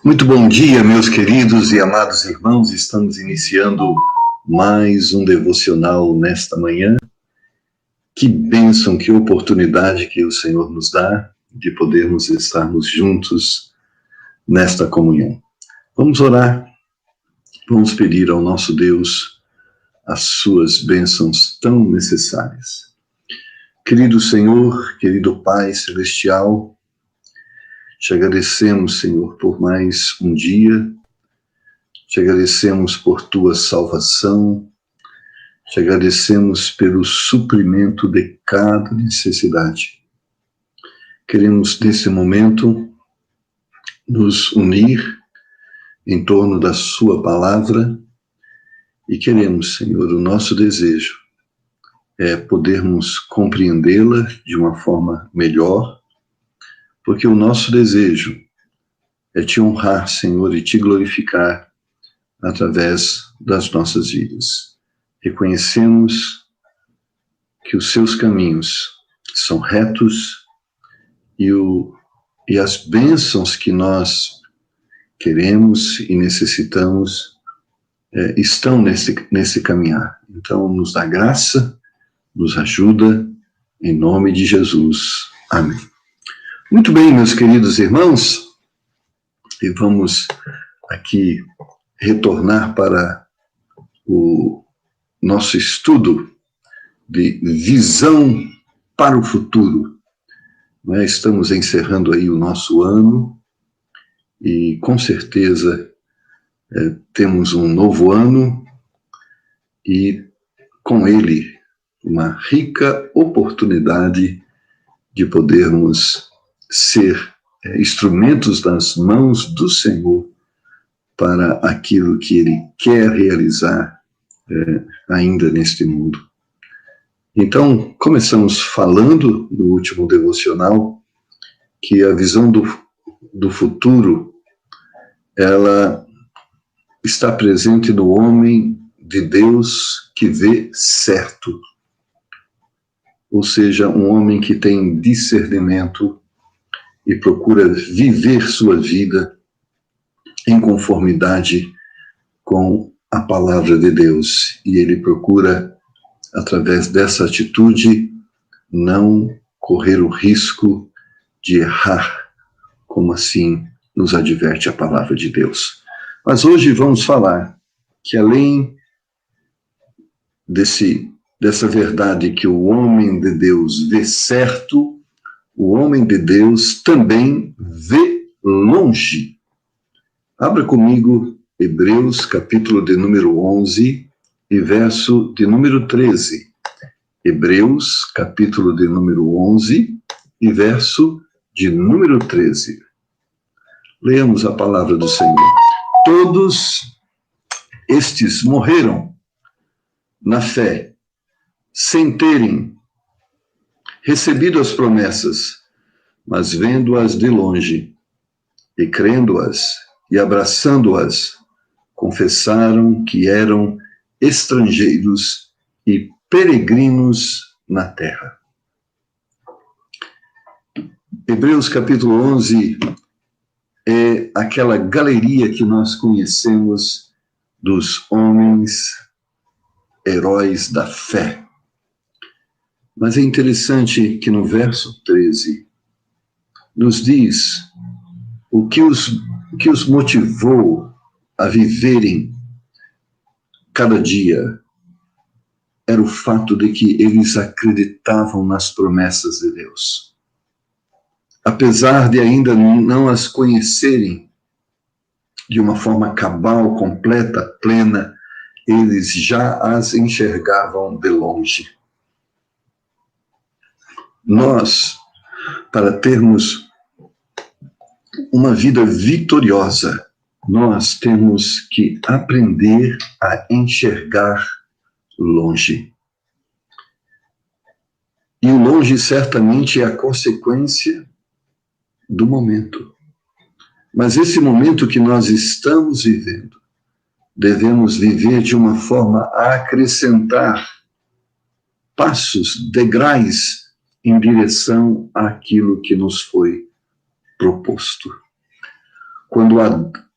Muito bom dia, meus queridos e amados irmãos. Estamos iniciando mais um devocional nesta manhã. Que bênção, que oportunidade que o Senhor nos dá de podermos estarmos juntos nesta comunhão. Vamos orar, vamos pedir ao nosso Deus as suas bênçãos tão necessárias. Querido Senhor, querido Pai Celestial, te agradecemos, Senhor, por mais um dia, te agradecemos por tua salvação, te agradecemos pelo suprimento de cada necessidade. Queremos, nesse momento, nos unir em torno da sua palavra e queremos, Senhor, o nosso desejo é podermos compreendê-la de uma forma melhor, porque o nosso desejo é te honrar, Senhor, e te glorificar através das nossas vidas. Reconhecemos que os seus caminhos são retos e as bênçãos que nós queremos e necessitamos estão nesse caminhar. Então, nos dá graça, nos ajuda, em nome de Jesus. Amém. Muito bem, meus queridos irmãos, e vamos aqui retornar para o nosso estudo de visão para o futuro. Estamos encerrando aí o nosso ano e com certeza temos um novo ano e com ele uma rica oportunidade de podermos ser instrumentos nas mãos do Senhor para aquilo que Ele quer realizar ainda neste mundo. Então, começamos falando no último devocional que a visão do futuro, ela está presente no homem de Deus que vê certo. Ou seja, um homem que tem discernimento e procura viver sua vida em conformidade com a palavra de Deus. E ele procura, através dessa atitude, não correr o risco de errar, como assim nos adverte a palavra de Deus. Mas hoje vamos falar que além dessa verdade que o homem de Deus vê certo, o homem de Deus também vê longe. Abra comigo Hebreus, capítulo de número 11 e verso de número 13. Hebreus, capítulo de número 11 e verso de número 13. Leamos a palavra do Senhor. Todos estes morreram na fé, sem terem recebido as promessas, mas vendo-as de longe, e crendo-as, e abraçando-as, confessaram que eram estrangeiros e peregrinos na terra. Hebreus capítulo 11 é aquela galeria que nós conhecemos dos homens heróis da fé. Mas é interessante que no verso 13 nos diz o que os motivou a viverem cada dia era o fato de que eles acreditavam nas promessas de Deus. Apesar de ainda não as conhecerem de uma forma cabal, completa, plena, eles já as enxergavam de longe. Nós, para termos uma vida vitoriosa, nós temos que aprender a enxergar longe. E o longe certamente é a consequência do momento. Mas esse momento que nós estamos vivendo, devemos viver de uma forma a acrescentar passos, degraus em direção àquilo que nos foi proposto. quando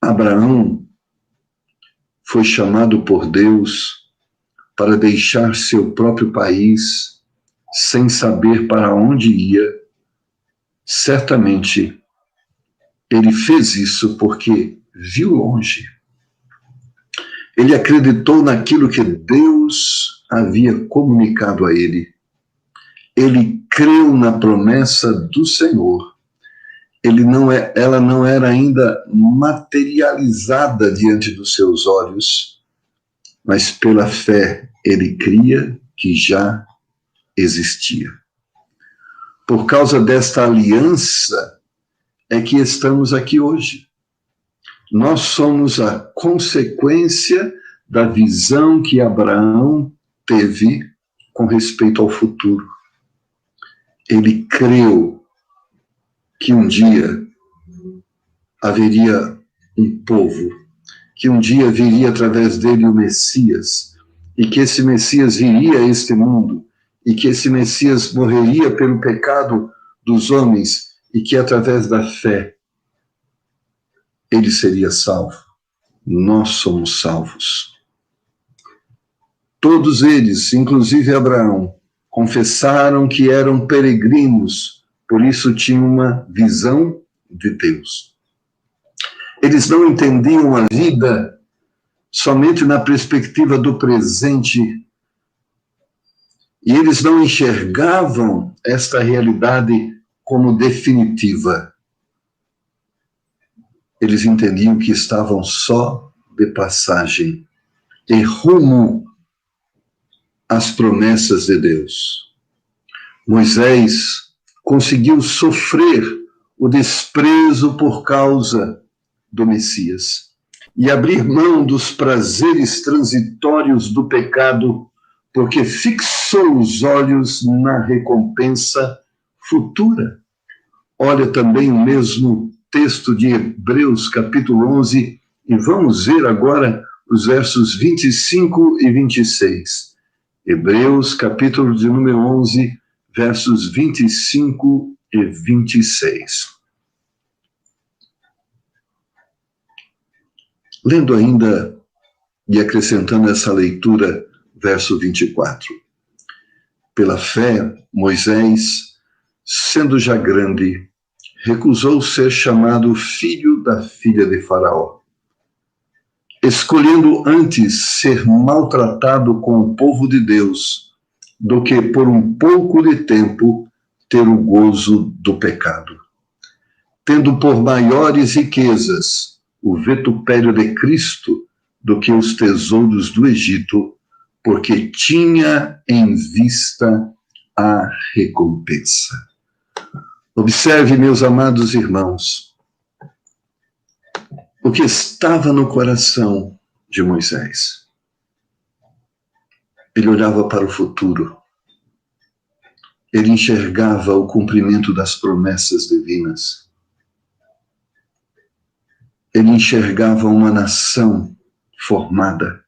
Abraão foi chamado por Deus para deixar seu próprio país sem saber para onde ia, certamente ele fez isso porque viu longe. Ele acreditou naquilo que Deus havia comunicado a ele. Ele creu na promessa do Senhor. Ela não era ainda materializada diante dos seus olhos, mas pela fé ele cria que já existia. Por causa desta aliança é que estamos aqui hoje. Nós somos a consequência da visão que Abraão teve com respeito ao futuro. Ele creu que um dia haveria um povo, que um dia viria através dele o Messias, e que esse Messias viria a este mundo, e que esse Messias morreria pelo pecado dos homens, e que através da fé ele seria salvo. Nós somos salvos. Todos eles, inclusive Abraão, confessaram que eram peregrinos, por isso tinham uma visão de Deus. Eles não entendiam a vida somente na perspectiva do presente, e eles não enxergavam esta realidade como definitiva. Eles entendiam que estavam só de passagem e rumo às promessas de Deus. Moisés conseguiu sofrer o desprezo por causa do Messias e abrir mão dos prazeres transitórios do pecado, porque fixou os olhos na recompensa futura. Olha também o mesmo texto de Hebreus, capítulo 11, e vamos ver agora os versos 25 e 26. Hebreus, capítulo de número 11, versos 25 e 26. Lendo ainda e acrescentando essa leitura, verso 24. Pela fé, Moisés, sendo já grande, recusou ser chamado filho da filha de Faraó, escolhendo antes ser maltratado com o povo de Deus, do que por um pouco de tempo ter o gozo do pecado. Tendo por maiores riquezas o vitupério de Cristo do que os tesouros do Egito, porque tinha em vista a recompensa. Observe, meus amados irmãos, o que estava no coração de Moisés. Ele olhava para o futuro. Ele enxergava o cumprimento das promessas divinas. Ele enxergava uma nação formada.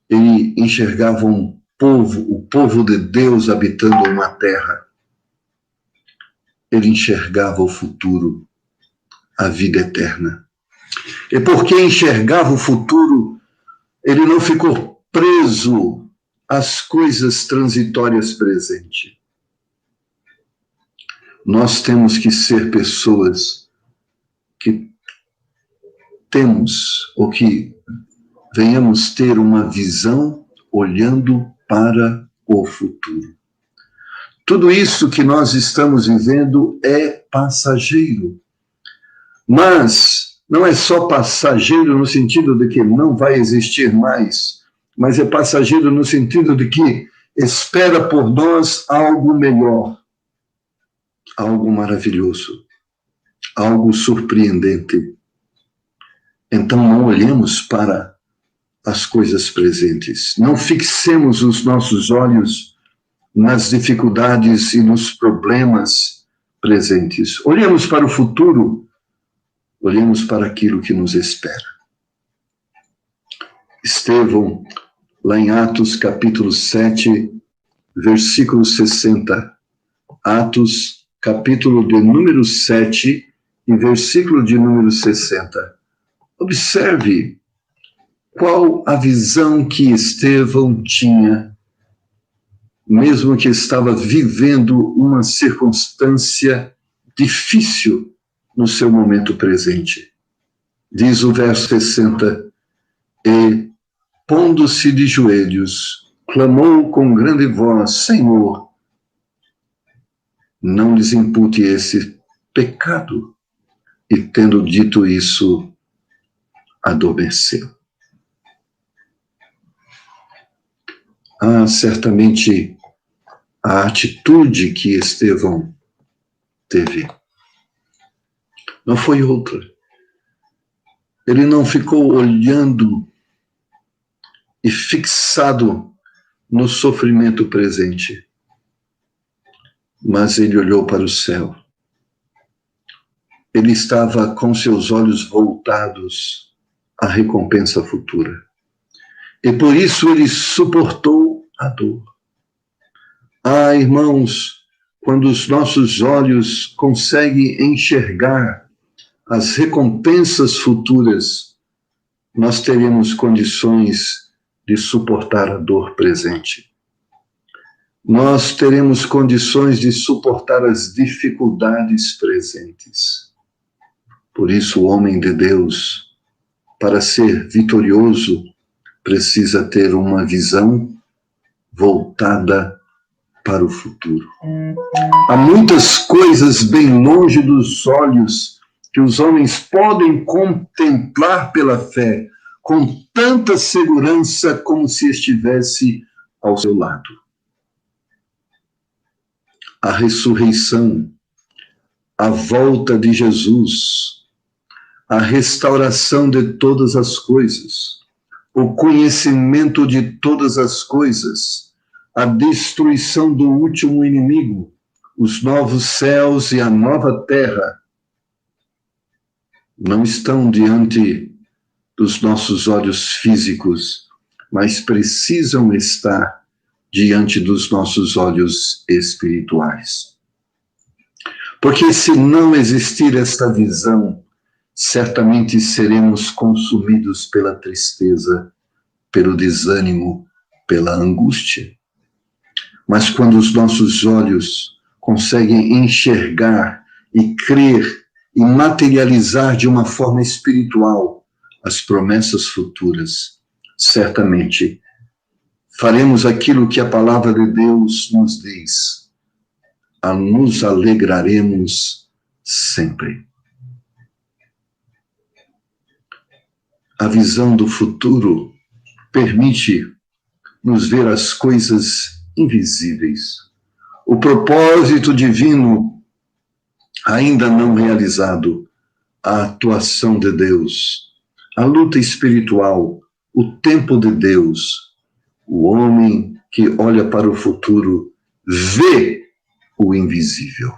Ele enxergava um povo, o povo de Deus habitando uma terra. Ele enxergava o futuro, a vida eterna. E porque enxergava o futuro, ele não ficou preso às coisas transitórias presentes. Nós temos que ser pessoas que temos, ou que venhamos ter uma visão olhando para o futuro. Tudo isso que nós estamos vivendo é passageiro. Mas não é só passageiro no sentido de que não vai existir mais, mas é passageiro no sentido de que espera por nós algo melhor, algo maravilhoso, algo surpreendente. Então não olhemos para as coisas presentes, não fixemos os nossos olhos nas dificuldades e nos problemas presentes. Olhemos para o futuro, olhemos para aquilo que nos espera. Estevão, lá em Atos capítulo 7, versículo 60. Atos capítulo de número 7 e versículo de número 60. Observe qual a visão que Estevão tinha, mesmo que estava vivendo uma circunstância difícil no seu momento presente. Diz o verso 60, e, pondo-se de joelhos, clamou com grande voz, Senhor, não lhes impute esse pecado. E tendo dito isso, adormeceu. Certamente a atitude que Estevão teve não foi outra. Ele não ficou olhando e fixado no sofrimento presente, mas ele olhou para o céu. Ele estava com seus olhos voltados à recompensa futura. E por isso ele suportou a dor. Irmãos, quando os nossos olhos conseguem enxergar as recompensas futuras, nós teremos condições de suportar a dor presente. Nós teremos condições de suportar as dificuldades presentes. Por isso, o homem de Deus, para ser vitorioso, precisa ter uma visão voltada para o futuro. Há muitas coisas bem longe dos olhos que os homens podem contemplar pela fé, com tanta segurança como se estivesse ao seu lado. A ressurreição, a volta de Jesus, a restauração de todas as coisas, o conhecimento de todas as coisas, a destruição do último inimigo, os novos céus e a nova terra, não estão diante dos nossos olhos físicos, mas precisam estar diante dos nossos olhos espirituais. Porque se não existir esta visão, certamente seremos consumidos pela tristeza, pelo desânimo, pela angústia. Mas quando os nossos olhos conseguem enxergar e crer e materializar de uma forma espiritual as promessas futuras, certamente faremos aquilo que a palavra de Deus nos diz: nos alegraremos sempre. A visão do futuro permite nos ver as coisas invisíveis. O propósito divino ainda não realizado, a atuação de Deus, a luta espiritual, o tempo de Deus. O homem que olha para o futuro vê o invisível.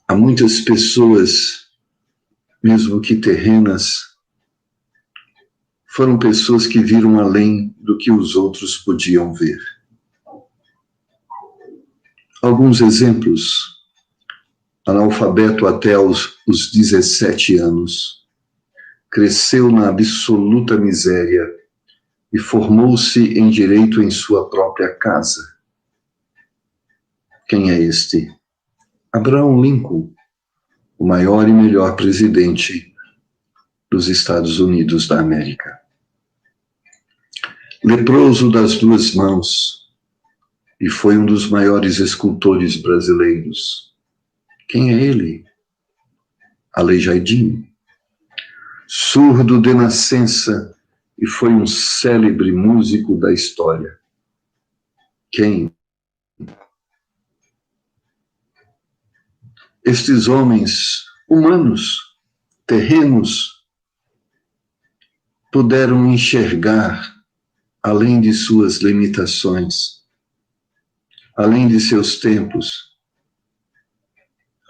Há muitas pessoas, mesmo que terrenas, foram pessoas que viram além do que os outros podiam ver. Alguns exemplos. Analfabeto até os 17 anos, cresceu na absoluta miséria e formou-se em direito em sua própria casa. Quem é este? Abraham Lincoln, o maior e melhor presidente dos Estados Unidos da América. Leproso das duas mãos, e foi um dos maiores escultores brasileiros. Quem é ele? Aleijadinho. Surdo de nascença, e foi um célebre músico da história. Quem? Estes homens humanos, terrenos, puderam enxergar além de suas limitações, além de seus tempos,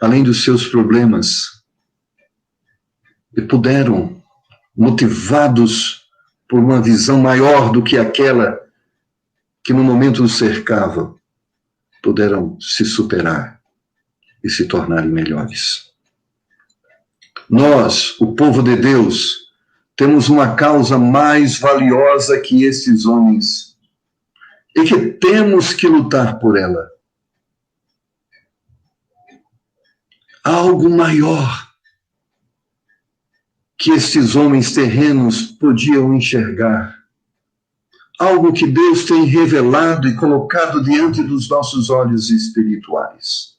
além dos seus problemas, e puderam, motivados por uma visão maior do que aquela que no momento os cercava, puderam se superar e se tornarem melhores. Nós, o povo de Deus, temos uma causa mais valiosa que esses homens e que temos que lutar por ela. Algo maior que esses homens terrenos podiam enxergar. Algo que Deus tem revelado e colocado diante dos nossos olhos espirituais.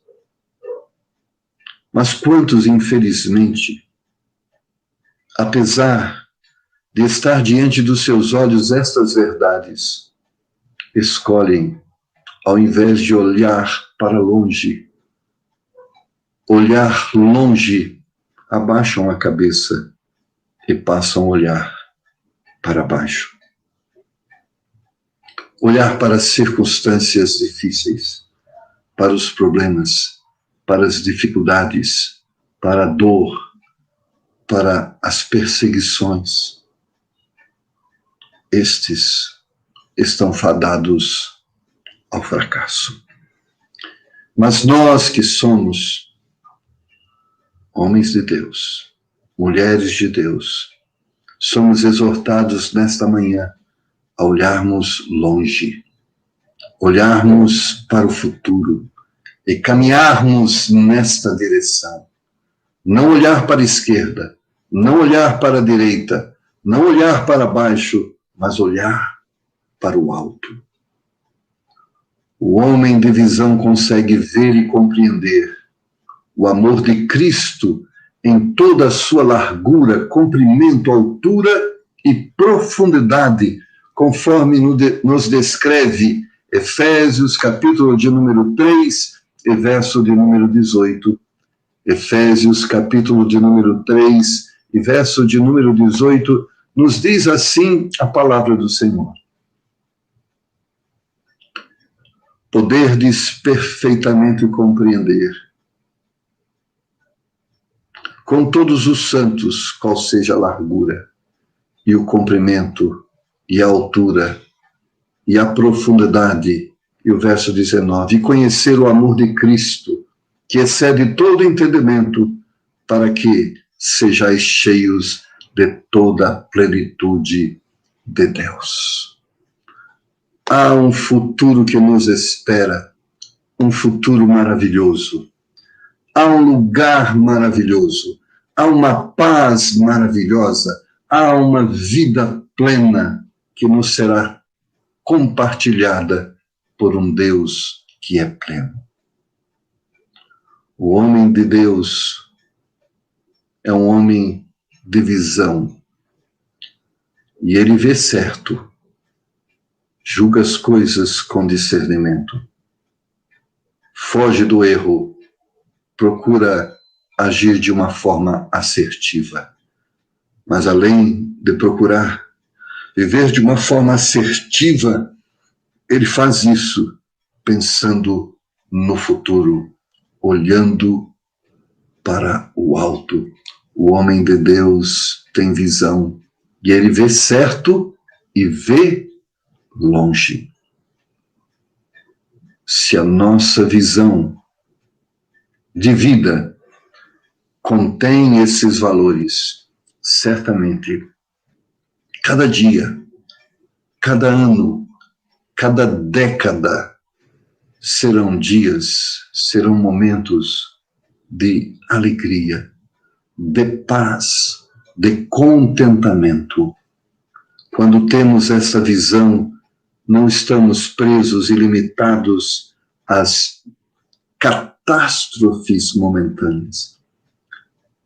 Mas quantos, infelizmente, apesar de estar diante dos seus olhos estas verdades, escolhem, ao invés de olhar para longe, abaixam a cabeça e passam a olhar para baixo. Olhar para as circunstâncias difíceis, para os problemas, para as dificuldades, para a dor, para as perseguições. Estes estão fadados ao fracasso. Mas nós que somos homens de Deus, mulheres de Deus, somos exortados nesta manhã a olharmos longe, olharmos para o futuro e caminharmos nesta direção. Não olhar para a esquerda, não olhar para a direita, não olhar para baixo, mas olhar para o alto. O homem de visão consegue ver e compreender o amor de Cristo em toda a sua largura, comprimento, altura e profundidade, conforme nos descreve Efésios, capítulo de número 3 e verso de número 18. Efésios, capítulo de número 3 e verso de número 18, nos diz assim a palavra do Senhor. Poderdes perfeitamente compreender com todos os santos qual seja a largura e o comprimento e a altura e a profundidade, e o verso 19, e conhecer o amor de Cristo, que excede todo entendimento, para que sejais cheios de toda a plenitude de Deus. Há um futuro que nos espera, um futuro maravilhoso. Há um lugar maravilhoso, há uma paz maravilhosa, há uma vida plena que nos será compartilhada por um Deus que é pleno. O homem de Deus é um homem de visão, e ele vê certo, julga as coisas com discernimento, foge do erro, procura agir de uma forma assertiva. Mas além de procurar viver de uma forma assertiva, ele faz isso pensando no futuro, olhando para o alto. O homem de Deus tem visão, e ele vê certo e vê longe. Se a nossa visão de vida contém esses valores, certamente, cada dia, cada ano, cada década, serão dias, serão momentos de alegria, de paz, de contentamento. Quando temos essa visão, não estamos presos e limitados às catástrofes momentâneas,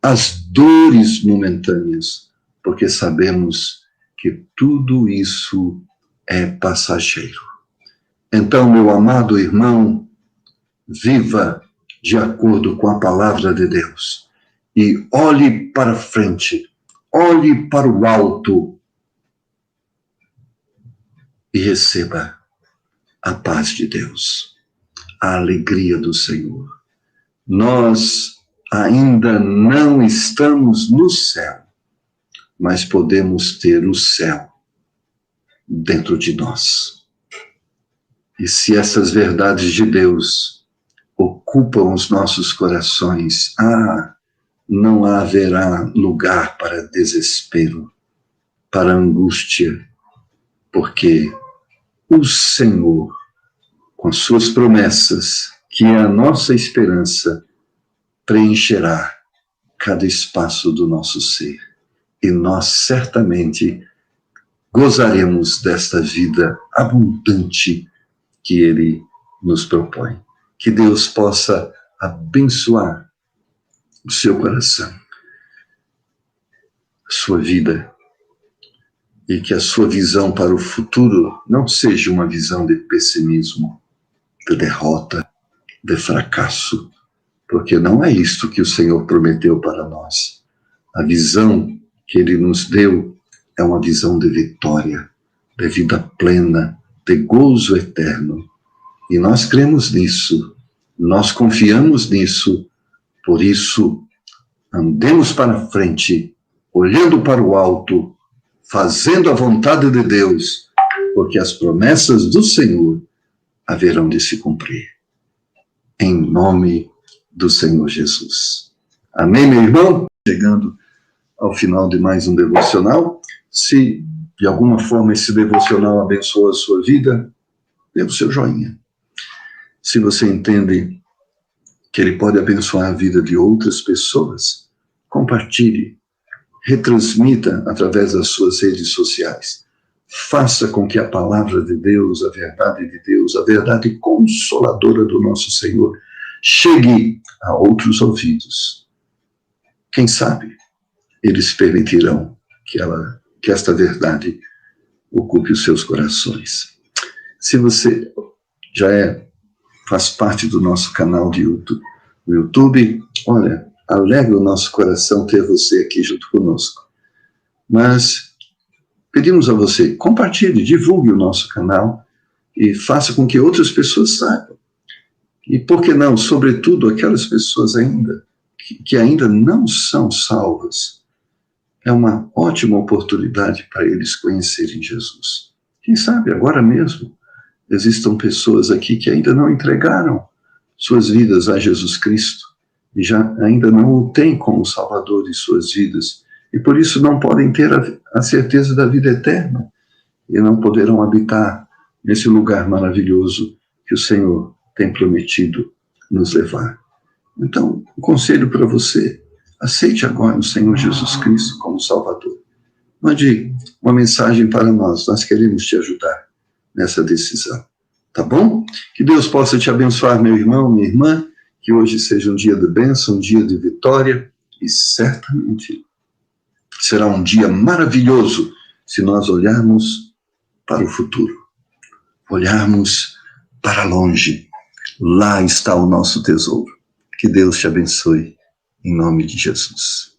às dores momentâneas, porque sabemos que tudo isso é passageiro. Então, meu amado irmão, viva de acordo com a palavra de Deus e olhe para frente, olhe para o alto e receba a paz de Deus, a alegria do Senhor. Nós ainda não estamos no céu, mas podemos ter o céu dentro de nós. E se essas verdades de Deus ocupam os nossos corações, não haverá lugar para desespero, para angústia, porque o Senhor, com suas promessas, que é a nossa esperança, preencherá cada espaço do nosso ser. E nós certamente gozaremos desta vida abundante que Ele nos propõe. Que Deus possa abençoar o seu coração, a sua vida, e que a sua visão para o futuro não seja uma visão de pessimismo, de derrota, de fracasso, porque não é isto que o Senhor prometeu para nós. A visão que Ele nos deu é uma visão de vitória, de vida plena, de gozo eterno. E nós cremos nisso, nós confiamos nisso, por isso andemos para frente, olhando para o alto, fazendo a vontade de Deus, porque as promessas do Senhor haverão de se cumprir. Em nome do Senhor Jesus. Amém, meu irmão? Chegando ao final de mais um devocional. Se de alguma forma esse devocional abençoa a sua vida, dê o seu joinha. Se você entende que ele pode abençoar a vida de outras pessoas, compartilhe, retransmita através das suas redes sociais. Faça com que a palavra de Deus, a verdade de Deus, a verdade consoladora do nosso Senhor, chegue a outros ouvidos. Quem sabe eles permitirão que esta verdade ocupe os seus corações. Se você já faz parte do nosso canal de YouTube, olha, alegra o nosso coração ter você aqui junto conosco. Mas pedimos a você, compartilhe, divulgue o nosso canal e faça com que outras pessoas saibam. E por que não, sobretudo, aquelas pessoas ainda que ainda não são salvas, é uma ótima oportunidade para eles conhecerem Jesus. Quem sabe agora mesmo existam pessoas aqui que ainda não entregaram suas vidas a Jesus Cristo e ainda não o têm como Salvador de suas vidas, e por isso não podem ter a certeza da vida eterna e não poderão habitar nesse lugar maravilhoso que o Senhor tem prometido nos levar. Então, o conselho para você, aceite agora o Senhor Jesus Cristo como Salvador. Mande uma mensagem para nós queremos te ajudar nessa decisão, tá bom? Que Deus possa te abençoar, meu irmão, minha irmã, que hoje seja um dia de bênção, um dia de vitória, e certamente será um dia maravilhoso se nós olharmos para o futuro, olharmos para longe. Lá está o nosso tesouro. Que Deus te abençoe, em nome de Jesus.